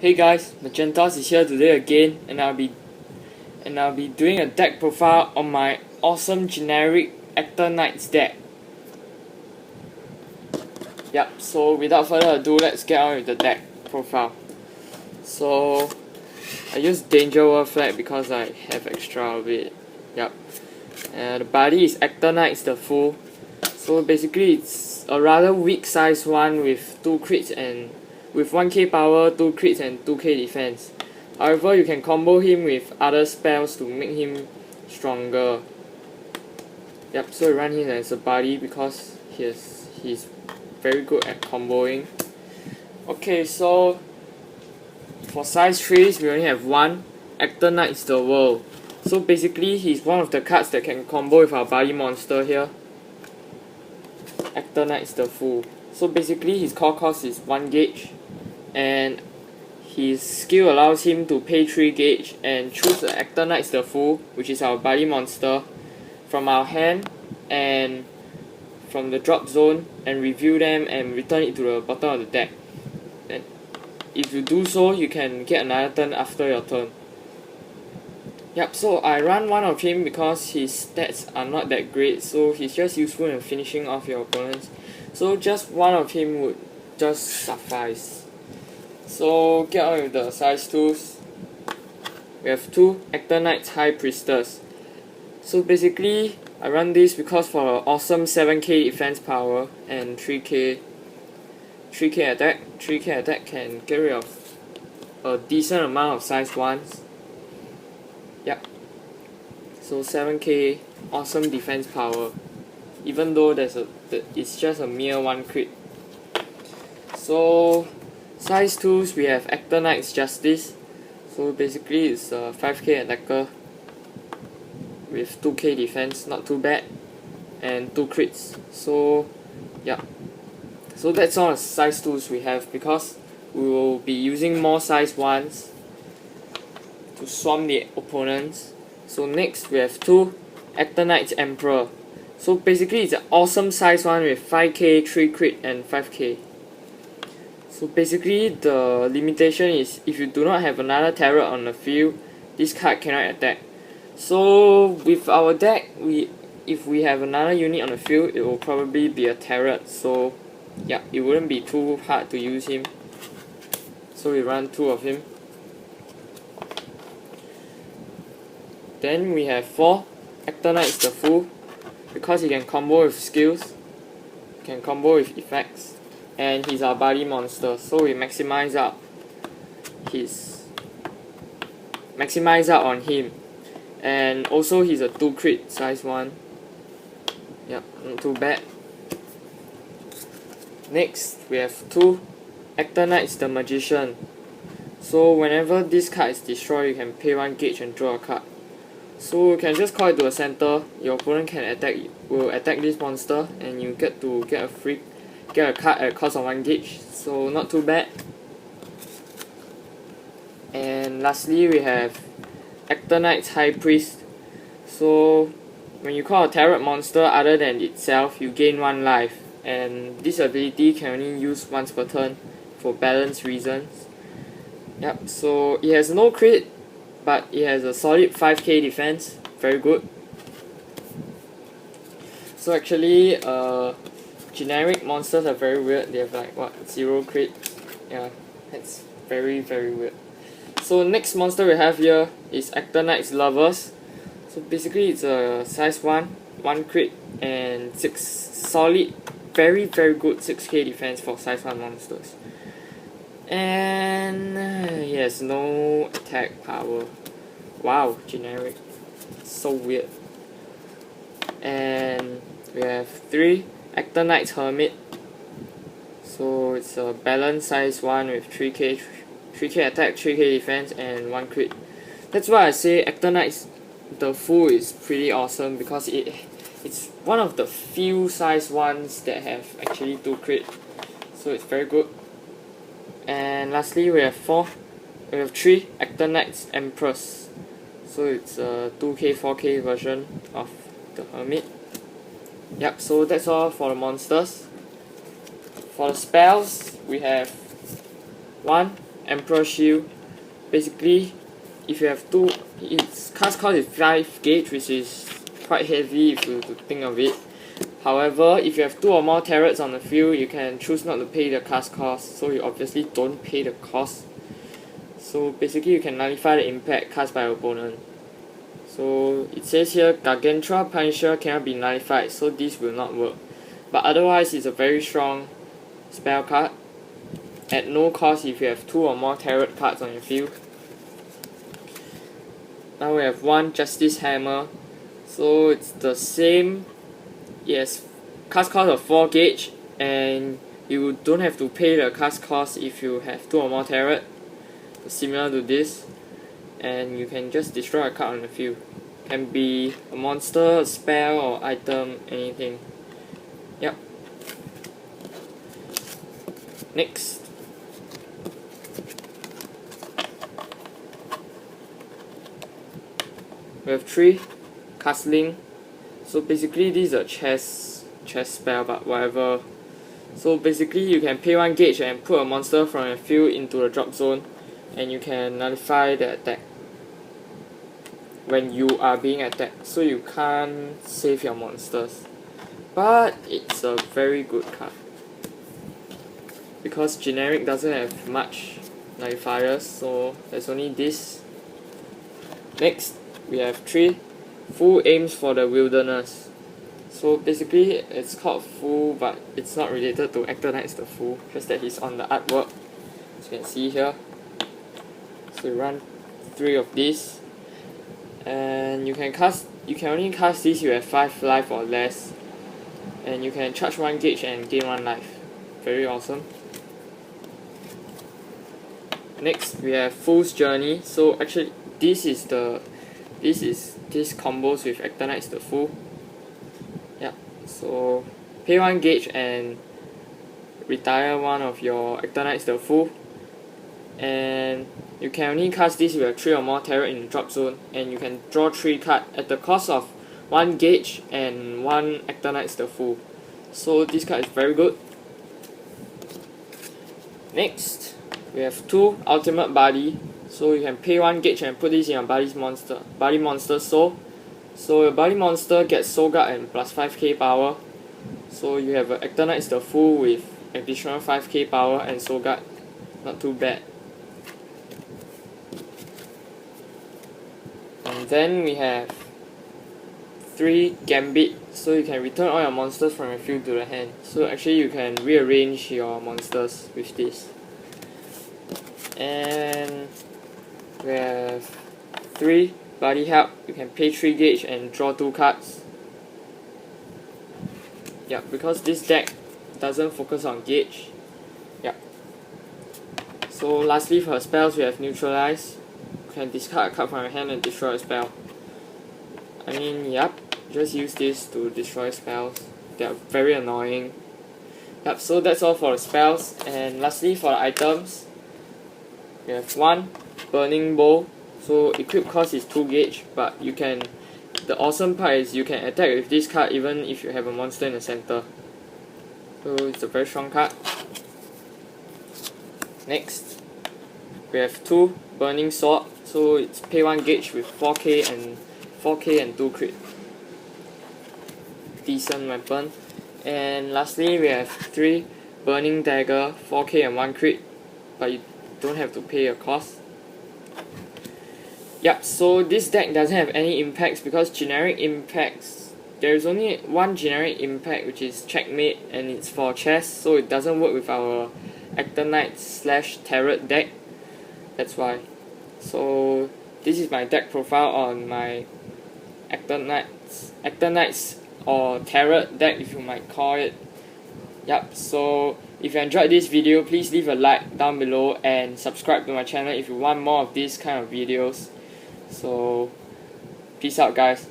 Hey guys, Magentos is here today again, and I'll be doing a deck profile on my awesome generic Actor Knights deck. Yep, so without further ado, let's get on with the deck profile. So I use Danger World flag because I have extra of it. Yep. The body is Actor Knights the Fool. So basically it's a rather weak size one with 2 crits and with 1k power, 2 crits and 2k defense. However, you can combo him with other spells to make him stronger. Yep, so we run him as a buddy because he's very good at comboing. Okay, so for size 3s, we only have one, Actor Knights the World. So basically, he's one of the cards that can combo with our buddy monster here, Actor Knights the Fool. So basically, his core cost is 1 gauge, and his skill allows him to pay 3 gauge and choose the Actor Knights the Fool, which is our buddy monster, from our hand and from the drop zone, and review them and return it to the bottom of the deck. And if you do so, you can get another turn after your turn. Yep, so I run one of him because his stats are not that great, so he's just useful in finishing off your opponents. So just one of him would just suffice. So get on with the size 2s. We have 2 Actor Knights High Priestess. So basically, I run this because for an awesome 7k defense power and 3k attack. 3k attack can get rid of a decent amount of size 1s. Yep. So 7k awesome defense power, even though it's just a mere 1 crit. So size 2s, we have Actor Knights Justice. So basically it's a 5k attacker with 2k defense, not too bad, and 2 crits. So yeah, so that's all the size 2s we have, because we will be using more size 1s to swarm the opponents. So next we have 2 Actor Knights Emperor. So basically it's an awesome size 1 with 5k, 3 crit and 5k. So basically the limitation is if you do not have another turret on the field, this card cannot attack. So with our deck, if we have another unit on the field, it will probably be a turret. So yeah, it wouldn't be too hard to use him. So we run 2 of him. Then we have 4 Actor Knights the Fool, because he can combo with skills, can combo with effects, and he's our buddy monster. So we maximize out on him, and also he's a 2 crit size 1. Yep, not too bad. Next we have 2 Actor Knights the Magician. So whenever this card is destroyed, you can pay 1 gauge and draw a card. So you can just call it to a center. Your opponent will attack this monster, and you get a card at cost of 1 gauge. So not too bad. And lastly, we have Actor Knights High Priest. So when you call a turret monster other than itself, you gain 1 life, and this ability can only use once per turn for balance reasons. Yep, so it has no crit, but it has a solid 5k defense, very good. So actually, generic monsters are very weird. They have like what, 0 crit? Yeah, that's very weird. So next monster we have here is Actor Knights Lovers. So basically it's a size 1, 1 crit and 6 solid, very good 6k defense for size 1 monsters. And he has no attack power. Wow, generic. So weird. And we have 3 Actor Knights Hermit. So it's a balanced size 1 with 3k attack, 3k defense and 1 crit. That's why I say Actor Knights the Fool is pretty awesome, because it's one of the few size 1s that have actually 2 crit. So it's very good. And lastly we have 3 Actor Knights Empress. So it's a 2k, 4k version of the Hermit. Yep, so that's all for the monsters. For the spells, we have 1 Emperor Shield. Basically, if you have two, its cast cost is 5 gauge, which is quite heavy if you think of it. However, if you have 2 or more turrets on the field, you can choose not to pay the cast cost, so you obviously don't pay the cost. So basically, you can nullify the impact cast by your opponent. So it says here, Gargantua Punisher cannot be nullified, so this will not work. But otherwise, it's a very strong spell card at no cost if you have 2 or more tarot cards on your field. Now we have 1 Justice Hammer. So it's the same. Yes, cast cost of 4 gauge, and you don't have to pay the cast cost if you have 2 or more tarot. Similar to this, and you can just destroy a card on the field. Can be a monster, a spell, or item, anything. Yep. Next, we have 3 Castling. So basically this is a chess spell, but whatever. So basically you can pay 1 gauge and put a monster from your field into the drop zone, and you can nullify the attack when you are being attacked, so you can't save your monsters. But it's a very good card because generic doesn't have much nullifiers, so there's only this. Next, we have 3 Full Aims for the Wilderness. So basically it's called Fool, but it's not related to Actor Knights the Fool, just that he's on the artwork, as you can see here. So you run 3 of these, and you can only cast these if you have 5 life or less, and you can charge 1 gauge and gain 1 life. Very awesome. Next, we have Fool's Journey. So actually this combos with Actor Knights the Fool. Yeah, so pay 1 gauge and retire 1 of your Actor Knights the Fool, and you can only cast this if you have 3 or more tarot in the drop zone, and you can draw 3 cards at the cost of 1 gauge and 1 Actor Knights the Fool. So this card is very good. Next, we have 2 Ultimate Buddy. So you can pay 1 gauge and put this in your buddy monster soul. So your buddy monster gets Soul Guard and plus 5k power. So you have an Actor Knights the Fool with additional 5k power and Soul Guard. Not too bad. And then we have 3 Gambit. So you can return all your monsters from your field to the hand. So actually you can rearrange your monsters with this. And we have 3 Bloody Help. You can pay 3 gauge and draw 2 cards. Yeah, because this deck doesn't focus on gauge. Yeah. So lastly, for spells, we have Neutralize. You can discard a card from your hand and destroy a spell. I mean, yep, just use this to destroy spells. They are very annoying. Yep, so that's all for the spells. And lastly, for the items, we have 1 Burning Bowl. So equip cost is 2 gauge, but you can. The awesome part is you can attack with this card even if you have a monster in the center. So it's a very strong card. Next, we have 2 Burning Sword. So it's pay 1 gauge with 4k and 2 crit. Decent weapon. And lastly, we have 3 Burning Dagger, 4k and 1 crit, but you don't have to pay a cost. Yep, so this deck doesn't have any impacts because generic impacts, there is only 1 generic impact, which is Checkmate, and it's for chess, so it doesn't work with our Actor Knights / Tarot deck. That's why. So this is my deck profile on my Actor Knights or Tarot deck, if you might call it. Yep, so if you enjoyed this video, please leave a like down below and subscribe to my channel if you want more of these kind of videos. So peace out, guys.